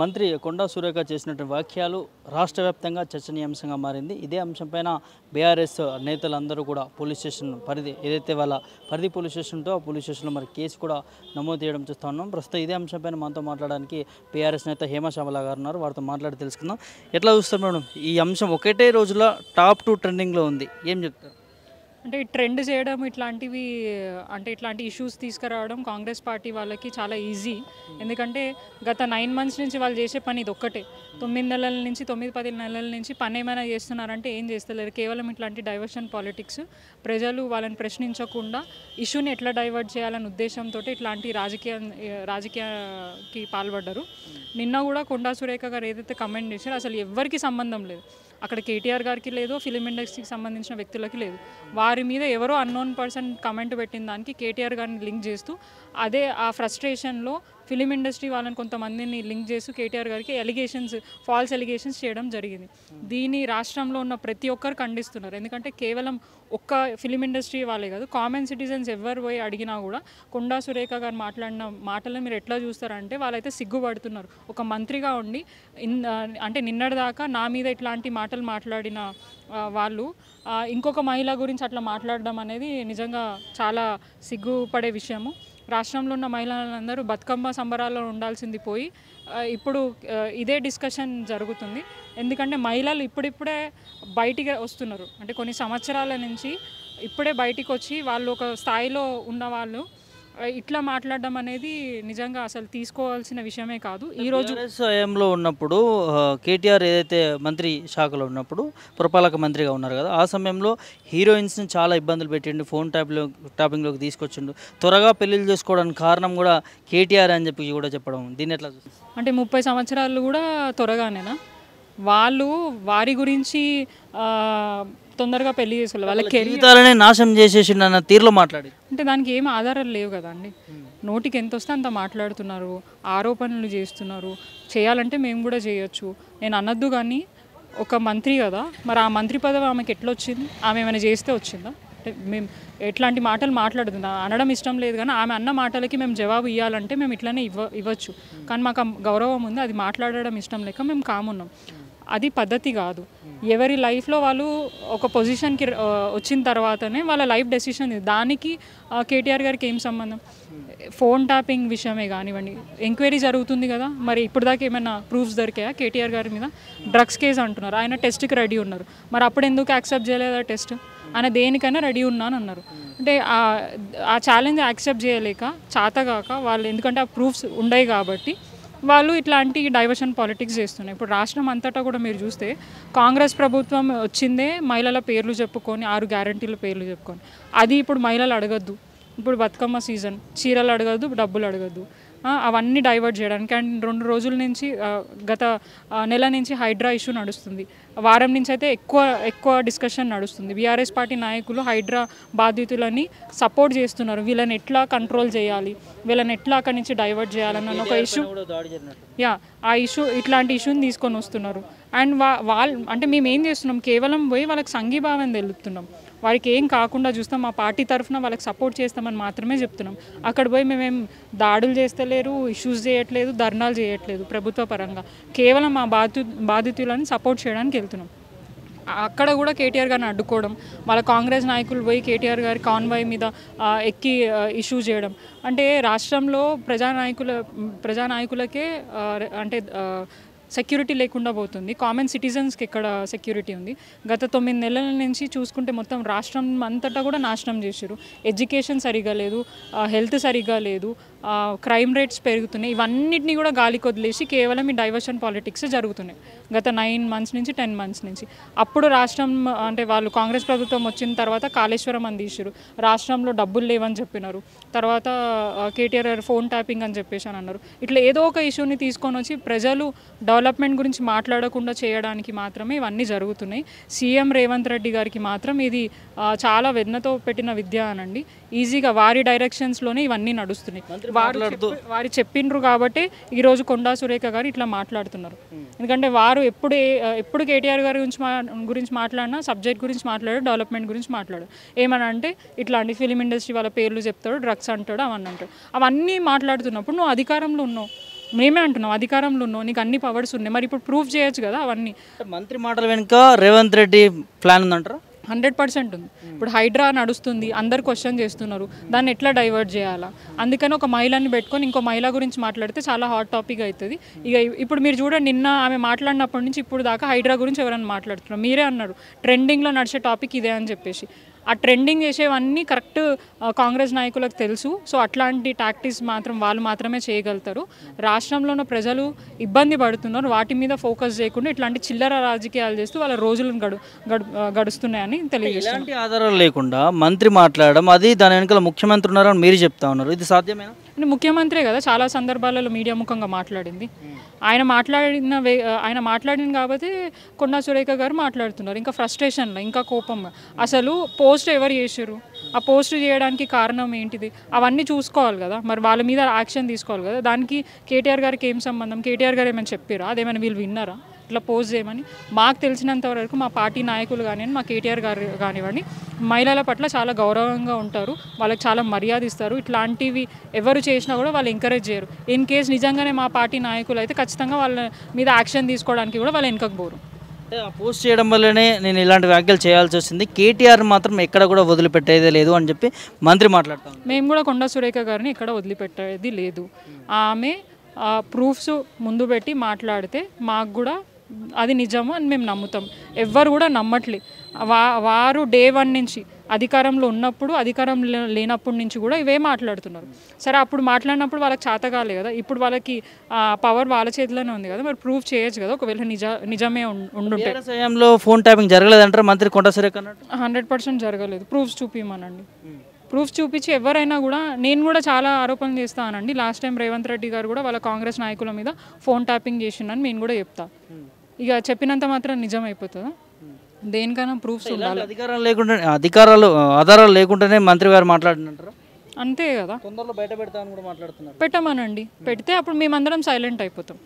మంత్రి కొండా సురేఖ చేసినటువంటి వ్యాఖ్యలు రాష్ట్ర వ్యాప్తంగా చర్చనీయాంశంగా మారింది. ఇదే అంశంపైన బీఆర్ఎస్ నేతలందరూ కూడా పోలీస్ స్టేషన్ పరిధి ఏదైతే వాళ్ళ పరిధి పోలీస్ స్టేషన్ ఉందో ఆ పోలీస్ స్టేషన్లో మరి కేసు కూడా నమోదు చేయడం చూస్తూ ఉన్నాం. ప్రస్తుతం ఇదే అంశంపైన మనతో మాట్లాడడానికి బీఆర్ఎస్ నేత హేమశ్యామల గారు ఉన్నారు. వారితో మాట్లాడి తెలుసుకుందాం. ఎట్లా చూస్తారు మేడం, ఈ అంశం ఒకటే రోజులో టాప్ 2 ట్రెండింగ్లో ఉంది, ఏం చెప్తారు? అంటే ట్రెండ్ చేయడం ఇట్లాంటివి అంటే ఇట్లాంటి ఇష్యూస్ తీసుకురావడం కాంగ్రెస్ పార్టీ వాళ్ళకి చాలా ఈజీ. ఎందుకంటే గత 9 మంత్స్ నుంచి వాళ్ళు చేసే పని ఇది ఒక్కటే. 9 నెలల నుంచి 9-10 నెలల నుంచి పని ఏమైనా చేస్తున్నారంటే ఏం చేస్తలేరు. కేవలం ఇట్లాంటి డైవర్షన్ పాలిటిక్స్, ప్రజలు వాళ్ళని ప్రశ్నించకుండా ఇష్యూని ఎట్లా డైవర్ట్ చేయాలనే ఉద్దేశంతో ఇట్లాంటి రాజకీయాకి పాల్పడ్డారు. నిన్న కూడా కొండా సురేఖ గారు ఏదైతే కమెంట్ చేశారో అసలు ఎవ్వరికి సంబంధం లేదు. అక్కడ కేటీఆర్ గారికి లేదు, ఫిలిం ఇండస్ట్రీకి సంబంధించిన వ్యక్తులకి లేదు. వారి మీద ఎవరో అన్నోన్ పర్సన్ కమెంట్ పెట్టిన దానికి కేటీఆర్ గారిని లింక్ చేస్తూ అదే ఆ ఫ్రస్ట్రేషన్లో ఫిలిం ఇండస్ట్రీ వాళ్ళని కొంతమందిని లింక్ చేస్తూ కేటీఆర్ గారికి ఫాల్స్ ఎలిగేషన్స్ చేయడం జరిగింది. దీన్ని రాష్ట్రంలో ఉన్న ప్రతి ఒక్కరు ఖండిస్తున్నారు. ఎందుకంటే కేవలం ఒక్క ఫిలిం ఇండస్ట్రీ వాళ్ళే కాదు, కామన్ సిటిజన్స్ ఎవరు పోయి అడిగినా కూడా కొండా సురేఖ గారు మాట్లాడిన మాటలను మీరు ఎట్లా చూస్తారంటే వాళ్ళైతే సిగ్గుపడుతున్నారు. ఒక మంత్రిగా ఉండి అంటే నిన్నటిదాకా నా మీద ఇట్లాంటి మాటలు మాట్లాడిన వాళ్ళు ఇంకొక మహిళ గురించి అట్లా మాట్లాడడం అనేది నిజంగా చాలా సిగ్గుపడే విషయము. రాష్ట్రంలో ఉన్న మహిళలందరూ బతుకమ్మ సంబరాల్లో ఉండాల్సింది పోయి ఇప్పుడు ఇదే డిస్కషన్ జరుగుతుంది. ఎందుకంటే మహిళలు ఇప్పుడిప్పుడే బయటికి వస్తున్నారు. అంటే కొన్ని సంవత్సరాల నుంచి ఇప్పుడే బయటికి వచ్చి వాళ్ళు ఒక స్థాయిలో ఉన్న వాళ్ళు ఇట్లా మాట్లాడడం అనేది నిజంగా అసలు తీసుకోవాల్సిన విషయమే కాదు. ఈరోజు హయాంలో ఉన్నప్పుడు కేటీఆర్ ఏదైతే మంత్రి శాఖలో ఉన్నప్పుడు పురపాలక మంత్రిగా ఉన్నారు కదా, ఆ సమయంలో హీరోయిన్స్ని చాలా ఇబ్బందులు పెట్టిండు, ఫోన్ ట్యాపింగ్లోకి తీసుకొచ్చిండు. త్వరగా పెళ్ళిళ్ళు చేసుకోవడానికి కారణం కూడా కేటీఆర్ అని చెప్పి కూడా చెప్పడం, దీన్ని ఎట్లా చూస్తారు? అంటే 30 సంవత్సరాలు కూడా త్వరగానేనా? వాళ్ళు వారి గురించి తొందరగా పెళ్లి చేసుకోవాలి, వాళ్ళ జీవితాలనే నాశనం చేసేసిండు అన్న తీరులో మాట్లాడి అంటే దానికి ఏం ఆధారాలు లేవు కదండి. నోటికి ఎంత వస్తే అంత మాట్లాడుతున్నారు, ఆరోపణలు చేస్తున్నారు. చేయాలంటే మేము కూడా చేయొచ్చు, నేను అనొద్దు. కానీ ఒక మంత్రి కదా, మరి ఆ మంత్రి పదవి ఆమెకి ఎట్లా వచ్చింది? ఆమె ఏమైనా చేస్తే వచ్చిందా? అంటే మేము ఎట్లాంటి మాటలు మాట్లాడుతుందా అనడం ఇష్టం లేదు. కానీ ఆమె అన్న మాటలకి మేము జవాబు ఇవ్వాలంటే మేము ఇట్లానే ఇవ్వచ్చు. కానీ మాకు గౌరవం ఉంది, అది మాట్లాడడం ఇష్టం లేక మేము కామున్నాం. అది పద్ధతి కాదు. ఎవరి లైఫ్లో వాళ్ళు ఒక పొజిషన్కి వచ్చిన తర్వాతనే వాళ్ళ లైఫ్ డెసిషన్. దానికి కేటీఆర్ గారికి ఏం సంబంధం? ఫోన్ ట్యాపింగ్ విషయమే కానివ్వండి, ఎంక్వైరీ జరుగుతుంది కదా. మరి ఇప్పుడు దాకా ఏమైనా ప్రూఫ్స్ దొరికాయా కేటీఆర్ గారి మీద? డ్రగ్స్ కేసు అంటున్నారు, ఆయన టెస్ట్కి రెడీ ఉన్నారు. మరి అప్పుడు ఎందుకు యాక్సెప్ట్ చేయలేదు ఆ టెస్ట్? ఆయన దేనికైనా రెడీ ఉన్నాను అన్నారు. అంటే ఆ ఛాలెంజ్ యాక్సెప్ట్ చేయలేక చాతగాక వాళ్ళు, ఎందుకంటే ఆ ప్రూఫ్స్ ఉండవు కాబట్టి వాళ్ళు ఇట్లాంటి డైవర్షన్ పాలిటిక్స్ చేస్తున్నాయి. ఇప్పుడు రాష్ట్రం అంతటా కూడా మీరు చూస్తే కాంగ్రెస్ ప్రభుత్వం వచ్చిందే మహిళల పేర్లు చెప్పుకొని, 6 గ్యారంటీల పేర్లు చెప్పుకొని. అది ఇప్పుడు మహిళలు అడగద్దు. ఇప్పుడు బతుకమ్మ సీజన్, చీరలు అడగద్దు, డబ్బులు అడగద్దు, అవన్నీ డైవర్ట్ చేయడానికి. అండ్ 2 రోజుల నుంచి గత నెల నుంచి హైడ్రా ఇష్యూ నడుస్తుంది. వారం నుంచి అయితే ఎక్కువ డిస్కషన్ నడుస్తుంది. బీఆర్ఎస్ పార్టీ నాయకులు హైడ్రా బాధితులని సపోర్ట్ చేస్తున్నారు. వీళ్ళని ఎట్లా కంట్రోల్ చేయాలి, వీళ్ళని ఎట్లా అక్కడి నుంచి డైవర్ట్ చేయాలన్న ఒక ఇష్యూ, ఆ ఇష్యూ, ఇట్లాంటి ఇష్యూని తీసుకొని వస్తున్నారు. అండ్ వాళ్ళు అంటే మేము ఏం చేస్తున్నాం, కేవలం పోయి వాళ్ళకి సంఘీభావం తెలుపుతున్నాం. వారికి ఏం కాకుండా చూస్తాం, మా పార్టీ తరఫున వాళ్ళకి సపోర్ట్ చేస్తామని మాత్రమే చెప్తున్నాం. అక్కడ పోయి మేమేం దాడులు చేస్తలేరు, ఇష్యూస్ చేయట్లేదు, ధర్నాలు చేయట్లేదు ప్రభుత్వ పరంగా. కేవలం మా బాధితులను సపోర్ట్ చేయడానికి వెళ్తున్నాం. అక్కడ కూడా కేటీఆర్ గారిని అడ్డుకోవడం, వాళ్ళ కాంగ్రెస్ నాయకులు పోయి కేటీఆర్ గారి కాన్వాయ్ మీద ఎక్కి ఇష్యూ చేయడం. అంటే రాష్ట్రంలో ప్రజానాయకులకే అంటే సెక్యూరిటీ లేకుండా పోతుంది. కామన్ సిటిజన్స్కి ఎక్కడ సెక్యూరిటీ ఉంది? గత 9 నెలల నుంచి చూసుకుంటే మొత్తం రాష్ట్రం అంతటా కూడా నాశనం చేశారు. ఎడ్యుకేషన్ సరిగా లేదు, హెల్త్ సరిగా లేదు, క్రైమ్ రేట్స్ పెరుగుతున్నాయి. ఇవన్నిటిని కూడా గాలికి వదిలేసి కేవలం ఈ డైవర్షన్ పాలిటిక్స్ జరుగుతున్నాయి గత 9 మంత్స్ నుంచి 10 మంత్స్ నుంచి. అప్పుడు రాష్ట్రం అంటే వాళ్ళు కాంగ్రెస్ ప్రభుత్వం వచ్చిన తర్వాత కాళేశ్వరం అని తీసారు, రాష్ట్రంలో డబ్బులు లేవని చెప్పినారు. తర్వాత కేటీఆర్ ఫోన్ ట్యాపింగ్ అని చెప్పేసి అని అన్నారు. ఇట్లా ఏదో ఒక ఇష్యూని తీసుకొని వచ్చి ప్రజలు డెవలప్మెంట్ గురించి మాట్లాడకుండా చేయడానికి మాత్రమే ఇవన్నీ జరుగుతున్నాయి. సీఎం రేవంత్ రెడ్డి గారికి మాత్రం ఇది చాలా వెన్నతో పెట్టిన విద్య అనండి. ఈజీగా వారి డైరెక్షన్స్లోనే ఇవన్నీ నడుస్తున్నాయి. వారు చెప్పిండ్రు కాబట్టి ఈరోజు కొండా సురేఖ గారు ఇట్లా మాట్లాడుతున్నారు. ఎందుకంటే వారు ఎప్పుడు కేటీఆర్ గారి గురించి మాట్లాడినా సబ్జెక్ట్ గురించి మాట్లాడారు, డెవలప్మెంట్ గురించి మాట్లాడారు. ఏమని అంటే ఇట్లాంటి ఫిలిం ఇండస్ట్రీ వాళ్ళ పేర్లు చెప్తాడు, డ్రగ్స్ అంటాడు, అవన్నీ అంటాడు. అవన్నీ మాట్లాడుతున్నప్పుడు నువ్వు అధికారంలో ఉన్నావు, మేమే అంటున్నాం అధికారంలో ఉన్నావు, నీకు అన్ని పవర్స్ ఉన్నాయి, మరి ఇప్పుడు ప్రూఫ్ చేయొచ్చు కదా అవన్నీ. మంత్రి మాటల వెనుక రేవంత్ రెడ్డి ప్లాన్ ఉందంటారా? 100% ఉంది. ఇప్పుడు హైడ్రా నడుస్తుంది, అందరు క్వశ్చన్ చేస్తున్నారు, దాన్ని ఎట్లా డైవర్ట్ చేయాలా, అందుకని ఒక మహిళని పెట్టుకొని ఇంకో మహిళ గురించి మాట్లాడితే చాలా హాట్ టాపిక్ అవుతుంది. ఇక ఇప్పుడు మీరు చూడండి, నిన్న ఆమె మాట్లాడినప్పటి నుంచి ఇప్పుడు దాకా హైడ్రా గురించి ఎవరైనా మాట్లాడుతున్నారు, మీరే అన్నారు ట్రెండింగ్లో నడిచే టాపిక్ ఇదే అని చెప్పేసి. ఆ ట్రెండింగ్ చేసేవన్నీ కరెక్ట్ కాంగ్రెస్ నాయకులకు తెలుసు. సో అట్లాంటి టాక్టిక్స్ మాత్రం వాళ్ళు మాత్రమే చేయగలుగుతారు. రాష్ట్రంలో ఉన్న ప్రజలు ఇబ్బంది పడుతున్నారు, వాటి మీద ఫోకస్ చేయకుండా ఇట్లాంటి చిల్లర రాజకీయాలు చేస్తూ వాళ్ళ రోజులను గడుస్తున్నాయని తెలియజేస్తారు. ఎలాంటి ఆధారాలు లేకుండా మంత్రి మాట్లాడడం, అది దాని వెనుకల ముఖ్యమంత్రి ఉన్నారని మీరు చెప్తా ఉన్నారు, ఇది సాధ్యమేనా? అంటే ముఖ్యమంత్రే కదా చాలా సందర్భాలలో మీడియా ముఖంగా మాట్లాడింది. ఆయన మాట్లాడిన కాబట్టి కొండా సురేఖ గారు మాట్లాడుతున్నారు ఇంకా ఫ్రస్ట్రేషన్లో, ఇంకా కోపంగా. అసలు పోస్ట్ ఎవరు చేశారు, ఆ పోస్ట్ చేయడానికి కారణం ఏంటిది, అవన్నీ చూసుకోవాలి కదా, మరి వాళ్ళ మీద యాక్షన్ తీసుకోవాలి కదా. దానికి కేటీఆర్ గారికి ఏం సంబంధం? కేటీఆర్ గారు ఏమైనా చెప్పారా? అదేమైనా వీళ్ళు విన్నారా ఇట్లా పోస్ట్ చేయమని? మాకు తెలిసినంత వరకు మా పార్టీ నాయకులు కానివ్వండి, మా కేటీఆర్ గారు కానివ్వండి, మహిళల పట్ల చాలా గౌరవంగా ఉంటారు, వాళ్ళకి చాలా మర్యాద ఇస్తారు. ఇట్లాంటివి ఎవరు చేసినా కూడా వాళ్ళు ఎంకరేజ్ చేయరు. ఇన్ కేస్ నిజంగానే మా పార్టీ నాయకులు అయితే ఖచ్చితంగా వాళ్ళ మీద యాక్షన్ తీసుకోవడానికి కూడా వాళ్ళు వెనకకు పోరు. అంటే ఆ పోస్ట్ చేయడం వల్లనే నేను ఇలాంటి వ్యాఖ్యలు చేయాల్సి వచ్చింది, కేటీఆర్ మాత్రం ఎక్కడ కూడా వదిలిపెట్టేదే లేదు అని చెప్పి మంత్రి మాట్లాడతాం. మేము కూడా కొండా సురేఖ గారిని ఎక్కడ వదిలిపెట్టేది లేదు. ఆమె ప్రూఫ్స్ ముందు పెట్టి మాట్లాడితే మాకు కూడా అది నిజము అని మేము నమ్ముతాం. ఎవ్వరు కూడా నమ్మట్లే. వారు డే 1 నుంచి అధికారంలో ఉన్నప్పుడు, అధికారం లేనప్పటి నుంచి కూడా ఇవే మాట్లాడుతున్నారు. సరే అప్పుడు మాట్లాడినప్పుడు వాళ్ళకి చేత కాలే కదా, ఇప్పుడు వాళ్ళకి పవర్ వాళ్ళ చేతిలోనే ఉంది కదా, మరి ప్రూఫ్ చేయొచ్చు కదా. ఒకవేళ నిజమే ఉండుంటే సమయంలో ఫోన్ ట్యాపింగ్ జరగలేదంటారా మంత్రి కొండా సురేఖ అన్నట్టు? 100% జరగలేదు. ప్రూఫ్స్ చూపించమనండి. ప్రూఫ్ చూపించి ఎవరైనా కూడా, నేను కూడా చాలా ఆరోపణలు చేస్తానండి. లాస్ట్ టైం రేవంత్ రెడ్డి గారు కూడా వాళ్ళ కాంగ్రెస్ నాయకుల మీద ఫోన్ ట్యాపింగ్ చేసిండని నేను కూడా చెప్తా. ఇక చెప్పినంత మాత్రం నిజం అయిపోతుందా? దేనికైనా ప్రూఫ్స్ ఉండాలి. ఆధారాలు లేకుండానే మంత్రి గారు మాట్లాడినంటారా? అంతే కదా, తొందరలో బయట పెడతామని కూడా మాట్లాడుతున్నారు. పెట్టమనండి, పెడితే అప్పుడు మేమందరం సైలెంట్ అయిపోతాం.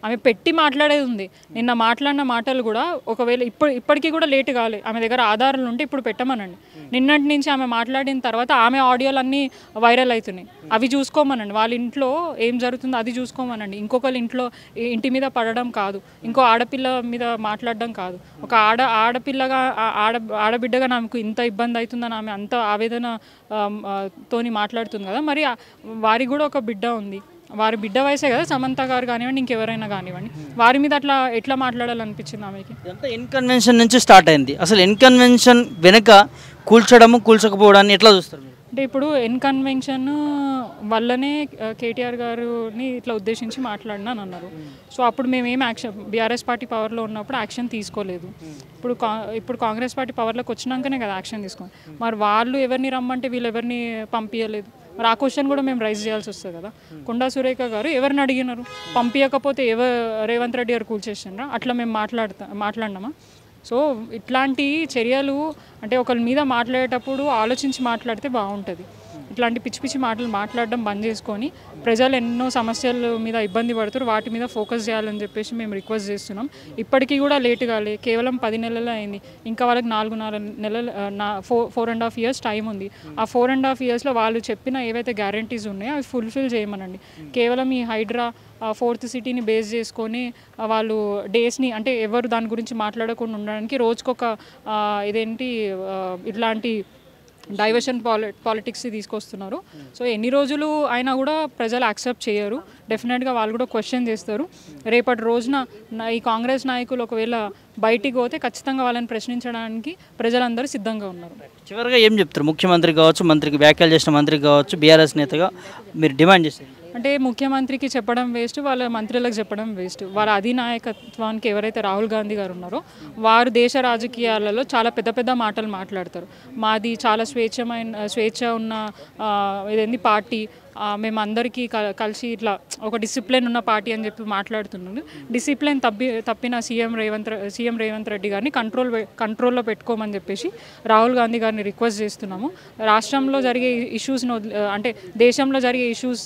ఆమె పెట్టి మాట్లాడేది ఉంది. నిన్న మాట్లాడిన మాటలు కూడా ఒకవేళ ఇప్పటికీ కూడా లేట్ కాలే, ఆమె దగ్గర ఆధారాలు ఉంటే ఇప్పుడు పెట్టమనండి. నిన్నటి నుంచి ఆమె మాట్లాడిన తర్వాత ఆమె ఆడియోలు అన్నీ వైరల్ అవుతున్నాయి, అవి చూసుకోమనండి. వాళ్ళ ఇంట్లో ఏం జరుగుతుందో అది చూసుకోమనండి. ఇంకొకరి ఇంటి మీద పడడం కాదు, ఇంకో ఆడపిల్ల మీద మాట్లాడడం కాదు. ఒక ఆడపిల్లగా ఆడబిడ్డగా నాకు ఇంత ఇబ్బంది అవుతుందని ఆమె అంత ఆవేదన తోని మాట్లాడుతుంది కదా. మరి వారికి కూడా ఒక బిడ్డ ఉంది, వారి బిడ్డ వయసే కదా సమంత గారు కానివ్వండి, ఇంకెవరైనా కానివ్వండి, వారి మీద అట్లా ఎట్లా మాట్లాడాలనిపించింది ఆమెకి? ఇదంతా ఇన్కన్వెన్షన్ నుంచి స్టార్ట్ అయింది. అసలు ఇన్కన్వెన్షన్ వెనుక కూల్చకపోవడాన్ని ఎట్లా చూస్తారు? అంటే ఇప్పుడు ఇన్కన్వెన్షన్ వల్లనే కేటీఆర్ గారిని ఇట్లా ఉద్దేశించి మాట్లాడినాను అన్నారు. సో అప్పుడు మేమేం యాక్షన్, బీఆర్ఎస్ పార్టీ పవర్లో ఉన్నప్పుడు యాక్షన్ తీసుకోలేదు. ఇప్పుడు కాంగ్రెస్ పార్టీ పవర్లోకి వచ్చినాకనే కదా యాక్షన్ తీసుకోండి. మరి వాళ్ళు ఎవరిని రమ్మంటే వీళ్ళు ఎవరిని పంపించలేదు. మరి ఆ క్వశ్చన్ కూడా మేము రైజ్ చేయాల్సి వస్తుంది కదా. కొండా సురేఖ గారు ఎవరిని అడిగినారు? పంపించకపోతే రేవంత్ రెడ్డి గారు కూల్చేసినారా? అట్లా మేము మాట్లాడినామా? సో ఇట్లాంటి చర్యలు అంటే ఒకరి మీద మాట్లాడేటప్పుడు ఆలోచించి మాట్లాడితే బాగుంటుంది. ఇట్లాంటి పిచ్చి పిచ్చి మాటలు మాట్లాడడం బంద్ చేసుకొని, ప్రజలు ఎన్నో సమస్యల మీద ఇబ్బంది పడుతారు, వాటి మీద ఫోకస్ చేయాలని చెప్పేసి మేము రిక్వెస్ట్ చేస్తున్నాం. ఇప్పటికీ కూడా లేట్ కాలే, కేవలం 10 నెలలు అయింది. ఇంకా వాళ్ళకి 4.5 నెలలు 4.5 years టైం ఉంది. ఆ 4.5 yearsలో వాళ్ళు చెప్పిన ఏవైతే గ్యారంటీస్ ఉన్నాయో అవి ఫుల్ఫిల్ చేయమనండి. కేవలం ఈ హైడ్రా 4th సిటీని బేస్ చేసుకొని వాళ్ళు డేస్ని, అంటే ఎవరు దాని గురించి మాట్లాడకుండా ఉండడానికి రోజుకొక ఇట్లాంటి డైవర్షన్ పాలిటిక్స్ తీసుకొస్తున్నారు. సో ఎన్ని రోజులు అయినా కూడా ప్రజలు యాక్సెప్ట్ చేయరు. డెఫినెట్గా వాళ్ళు కూడా క్వశ్చన్ చేస్తారు. రేపటి రోజున ఈ కాంగ్రెస్ నాయకులు ఒకవేళ బయటికి పోతే ఖచ్చితంగా వాళ్ళని ప్రశ్నించడానికి ప్రజలందరూ సిద్ధంగా ఉన్నారు. చివరిగా ఏం చెప్తారు? ముఖ్యమంత్రి కావచ్చు, మంత్రికి వ్యాఖ్యలు చేసిన మంత్రికి కావచ్చు, బీఆర్ఎస్ నేతగా మీరు డిమాండ్ చేస్తారు? అంటే ముఖ్యమంత్రికి చెప్పడం వేస్ట్, వాళ్ళ మంత్రులకు చెప్పడం వేస్ట్. వాళ్ళ అధినాయకత్వానికి ఎవరైతే రాహుల్ గాంధీ గారు ఉన్నారో వారు దేశ రాజకీయాలలో చాలా పెద్ద పెద్ద మాటలు మాట్లాడతారు. మాది చాలా స్వేచ్ఛ ఉన్న పార్టీ, మేమందరికీ కలిసి ఇట్లా ఒక డిసిప్లిన్ ఉన్న పార్టీ అని చెప్పి మాట్లాడుతున్నాను. డిసిప్లిన్ తప్పిన సీఎం రేవంత్ రెడ్డి గారిని కంట్రోల్లో పెట్టుకోమని చెప్పేసి రాహుల్ గాంధీ గారిని రిక్వెస్ట్ చేస్తున్నాము. రాష్ట్రంలో జరిగే ఇష్యూస్ను, అంటే దేశంలో జరిగే ఇష్యూస్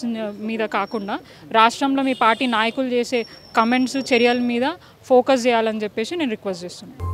మీద కాకుండా రాష్ట్రంలో మీ పార్టీ నాయకులు చేసే కమెంట్స్, చర్యల మీద ఫోకస్ చేయాలని చెప్పేసి నేను రిక్వెస్ట్ చేస్తున్నాను.